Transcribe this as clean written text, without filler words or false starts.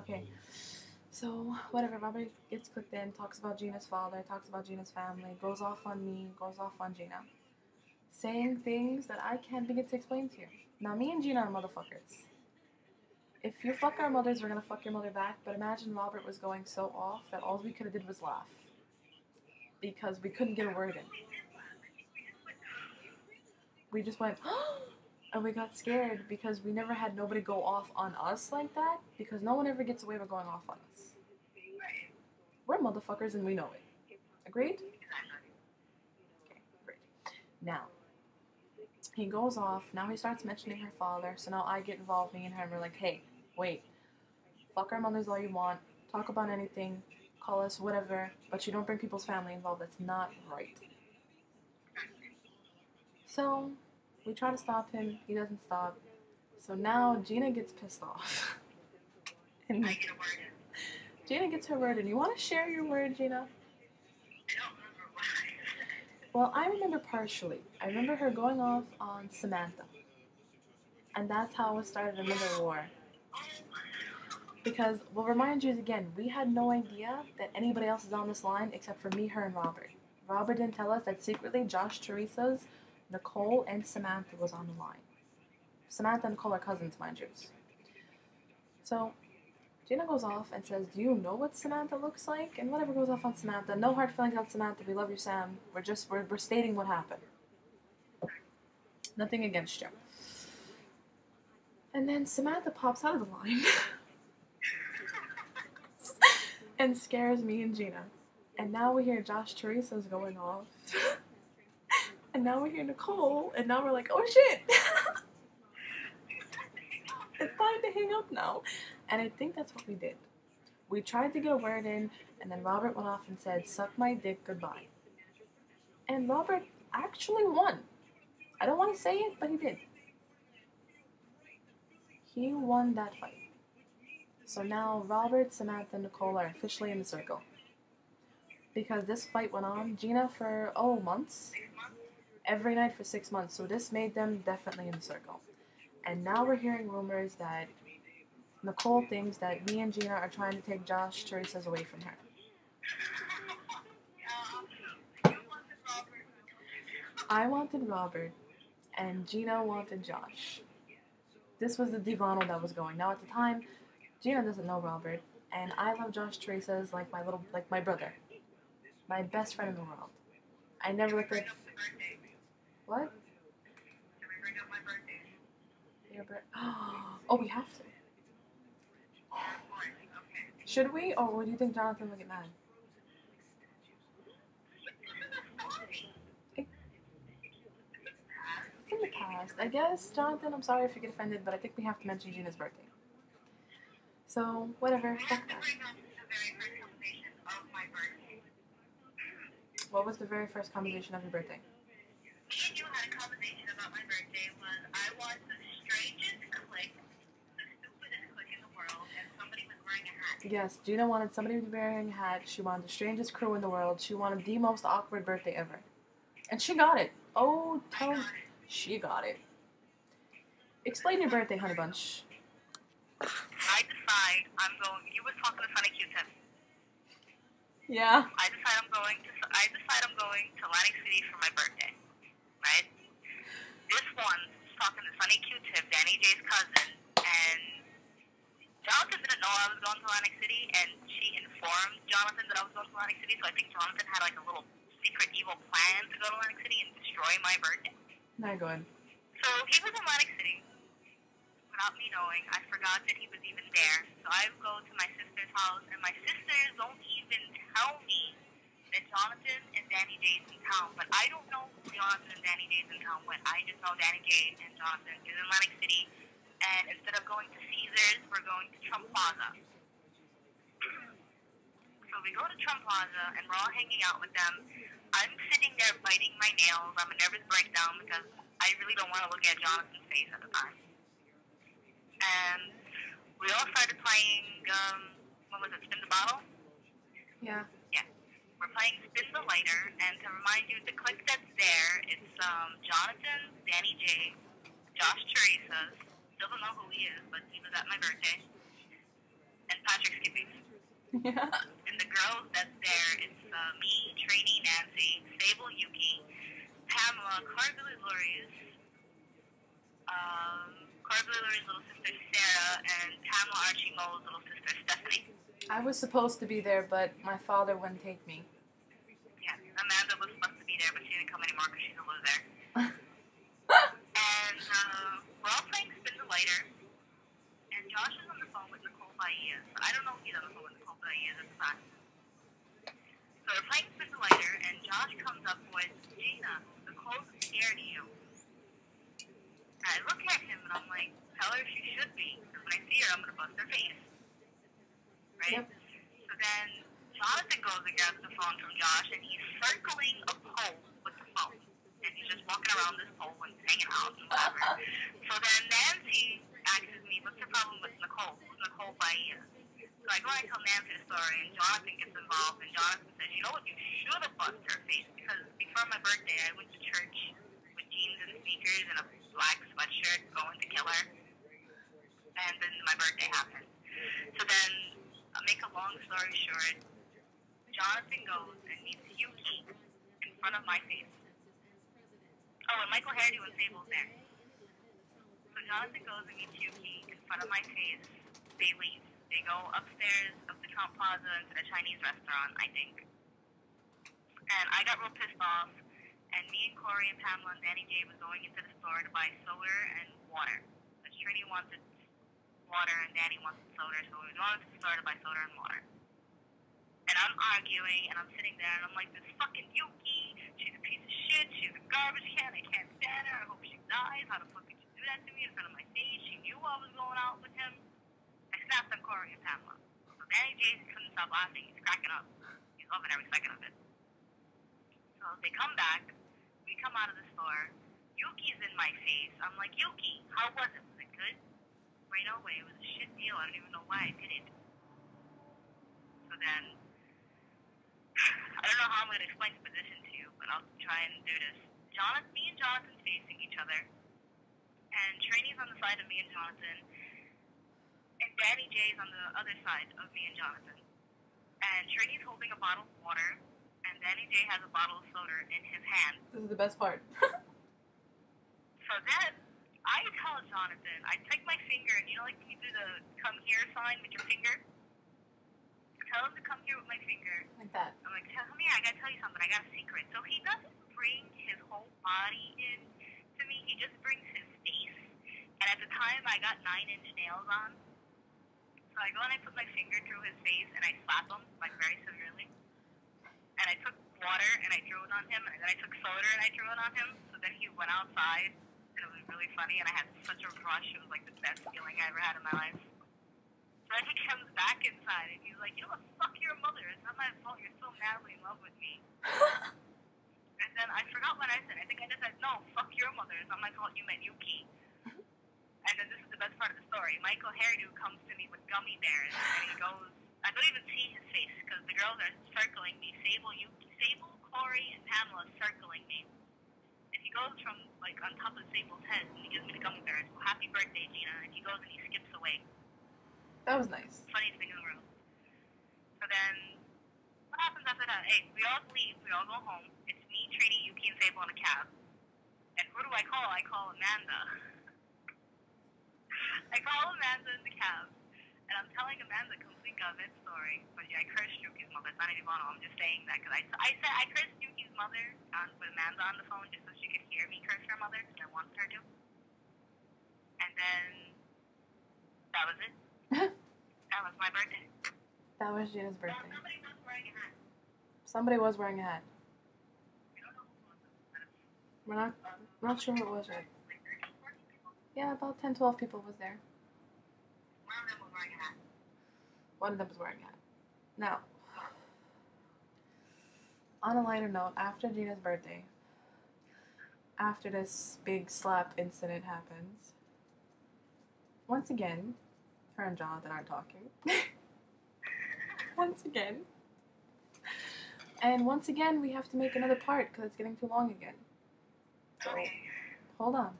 Okay. So, whatever, Robert gets clicked in, talks about Gina's father, talks about Gina's family, goes off on me, goes off on Gina. Saying things that I can't begin to explain to you. Now, me and Gina are motherfuckers. If you fuck our mothers, we're gonna fuck your mother back, but imagine Robert was going so off that all we could have did was laugh. Because we couldn't get a word in. We just went, and we got scared because we never had nobody go off on us like that, because no one ever gets away with going off on us. We're motherfuckers and we know it. Agreed? Okay, great. Now, he goes off. Now he starts mentioning her father. So now I get involved, me and her, and we're like, hey, wait. Fuck our mothers all you want. Talk about anything. Call us whatever. But you don't bring people's family involved. That's not right. So we try to stop him. He doesn't stop. So now Gina gets pissed off. And Gina gets her word in. You want to share your word, Gina? Well, I remember partially. I remember her going off on Samantha. And that's how it started another war. Because, we'll remind you again, we had no idea that anybody else is on this line except for me, her, and Robert. Robert didn't tell us that secretly Josh Teresa's, Nicole, and Samantha was on the line. Samantha and Nicole are cousins, mind you. So, Gina goes off and says, do you know what Samantha looks like? And whatever goes off on Samantha. No hard feelings on Samantha. We love you, Sam. We're stating what happened. Nothing against you. And then Samantha pops out of the line and scares me and Gina. And now we hear Josh Teresa's going off. And now we hear Nicole. And now we're like, oh shit! It's time to hang up now. And I think that's what we did. We tried to get a word in, and then Robert went off and said, suck my dick, goodbye. And Robert actually won. I don't want to say it, but he did. He won that fight. So now Robert, Samantha, and Nicole are officially in the circle. Because this fight went on, Gina for, months. Every night for 6 months. So this made them definitely in the circle. And now we're hearing rumors that Nicole thinks that me and Gina are trying to take Josh Teresa's away from her. I wanted Robert, and Gina wanted Josh. This was the Divano that was going. Now at the time, Gina doesn't know Robert, and I love Josh Teresa's like my brother, my best friend in the world. I never looked at. What? Your birthday. Oh, we have to. Should we, or do you think Jonathan will get mad? It's in the past. I guess, Jonathan, I'm sorry if you get offended, but I think we have to mention Gina's birthday. So, whatever. Fuck that. What was the very first conversation of your birthday? Me and you had a conversation about my birthday was I was the strangest clique, the stupidest clique in the world, and somebody was wearing a hat. Yes, Gina wanted somebody wearing a hat. She wanted the strangest crew in the world. She wanted the most awkward birthday ever. And she got it. Oh, tell me. She got it. Explain your birthday, honey bunch. I decide I'm going. You were talking to Sunny Q-Tip. Yeah. I decide I'm going to Atlantic City for my birthday. Right? This one was talking to Sunny Q-Tip, Danny J's cousin, and Jonathan didn't know I was going to Atlantic City, and she informed Jonathan that I was going to Atlantic City, so I think Jonathan had like a little secret evil plan to go to Atlantic City and destroy my birthday. Not good. So he was in Atlantic City without me knowing. I forgot that he was even there. So I go to my sister's house, and my sisters don't even tell me that Jonathan and Danny J's in town. But I don't know who Jonathan and Danny J's in town with. I just know Danny J and Jonathan is in Atlantic City. And instead of going to Caesars, we're going to Trump Plaza. So we go to Trump Plaza, and we're all hanging out with them. I'm sitting there biting my nails. I'm a nervous breakdown because I really don't want to look at Jonathan's face at the time. And we all started playing, what was it, Spin the Bottle? Yeah. Yeah. We're playing Spin the Lighter, and to remind you, the clique that's there, it's Jonathan, Danny J, Josh Teresa, still don't know who he is, but he was at my birthday, and Pat Yeah. And the girls that's there, it's me, Trainee, Nancy, Sable, Yuki, Pamela, Carbilly Lori's, Carbilly Lori's little sister Sarah, and Pamela Archie Mo's little sister Stephanie. I was supposed to be there, but my father wouldn't take me. Yeah, Amanda was supposed to be there, but she didn't come anymore because she's a loser. And we're all playing Spin the Lighter, and Josh is on the phone with Nicole Baez. I don't know if he's on the phone with Nicole Baez at the time. So we're playing Spin the Lighter, and Josh comes up with, Gina, Nicole's scared of you. And I look at him, and I'm like, tell her she should be, because when I see her, I'm going to bust her face. Right? Yep. So then Jonathan goes and grabs the phone from Josh, and he's circling a pole with the phone. And he's just walking around this pole and hanging out and whatever. So then Nancy asks me, what's the problem with Nicole? Who's Nicole Baez? So I go and tell Nancy the story, and Jonathan gets involved, and Jonathan says, you know what, you should have bust her face, because before my birthday, I went to church with jeans and sneakers and a black sweatshirt going to kill her. And then my birthday happened. So then, I'll make a long story short, Jonathan goes and meets Yuki in front of my face. Oh, and Michael Hairdo and Sable's there. So Jonathan goes and meets Yuki in front of my face. They leave. They go upstairs of the Trump Plaza into the Chinese restaurant, I think. And I got real pissed off. And me and Corey and Pamela and Danny J was going into the store to buy soda and water. Because Trini wanted water and Danny wanted soda, so we went to the store to buy soda and water. And I'm arguing, and I'm sitting there, and I'm like, this fucking Yuki, she's a piece of shit, she's a garbage can, I can't stand her, I hope she dies, how the fuck did you do that to me in front of my face? She knew I was going out with him. I snapped on Corey and Pamela. So Danny J couldn't stop laughing, he's cracking up. He's loving every second of it. So they come back, we come out of the store, Yuki's in my face, I'm like, Yuki, how was it? Was it good? Right away, it was a shit deal, I don't even know why I did it. So then, I don't know how I'm going to explain the position to you, but I'll try and do this. Me and Jonathan facing each other, and Trini's on the side of me and Jonathan, and Danny J's on the other side of me and Jonathan. And Trini's holding a bottle of water, and Danny J has a bottle of soda in his hand. This is the best part. So then, I tell Jonathan, I take my finger, and you know like when you do the come here sign with your finger? Tell him to come here with my finger. Like that. I'm like, come here, I gotta tell you something, I got a secret. So he doesn't bring his whole body in to me, he just brings his face. And at the time, I got 9-inch nails on. So I go and I put my finger through his face, and I slap him, like very severely. And I took water, and I threw it on him, and then I took soda, and I threw it on him. So then he went outside, and it was really funny, and I had such a rush, it was like the best feeling I ever had in my life. Then he comes back inside, and he's like, you know what, fuck your mother. It's not my fault. You're so madly in love with me. And then I forgot what I said. I think I just said, no, fuck your mother. It's not my fault you met Yuki. And then this is the best part of the story. Michael Hairdo comes to me with gummy bears, and he goes, I don't even see his face, because the girls are circling me. Sable, Corey, and Pamela circling me. And he goes from, like, on top of Sable's head, and he gives me the gummy bears. Well, happy birthday, Gina. And he goes and he skips away. That was nice. Funniest thing in the world. So then, what happens after that? Hey, we all leave. We all go home. It's me, Trini, Yuki, and Sable in a cab. And who do I call? I call Amanda. I call Amanda in the cab. And I'm telling Amanda a complete government story. But yeah, I cursed Yuki's mother. It's not even Bono. I'm just saying that because I said I cursed Yuki's mother with Amanda on the phone just so she could hear me curse her mother because I wanted her to. And then, that was it. That was my birthday. That was Gina's birthday. Somebody was wearing a hat. Somebody was wearing a hat. I don't know who was it. We're not sure who it was yet. Yeah, about 10, 12 people was there. One of them was wearing a hat. One of them was wearing a hat. Now, on a lighter note, after Gina's birthday, after this big slap incident happens, once again, her and Jonathan aren't talking. Once again. And once again, we have to make another part because it's getting too long again. So, Okay. hold on.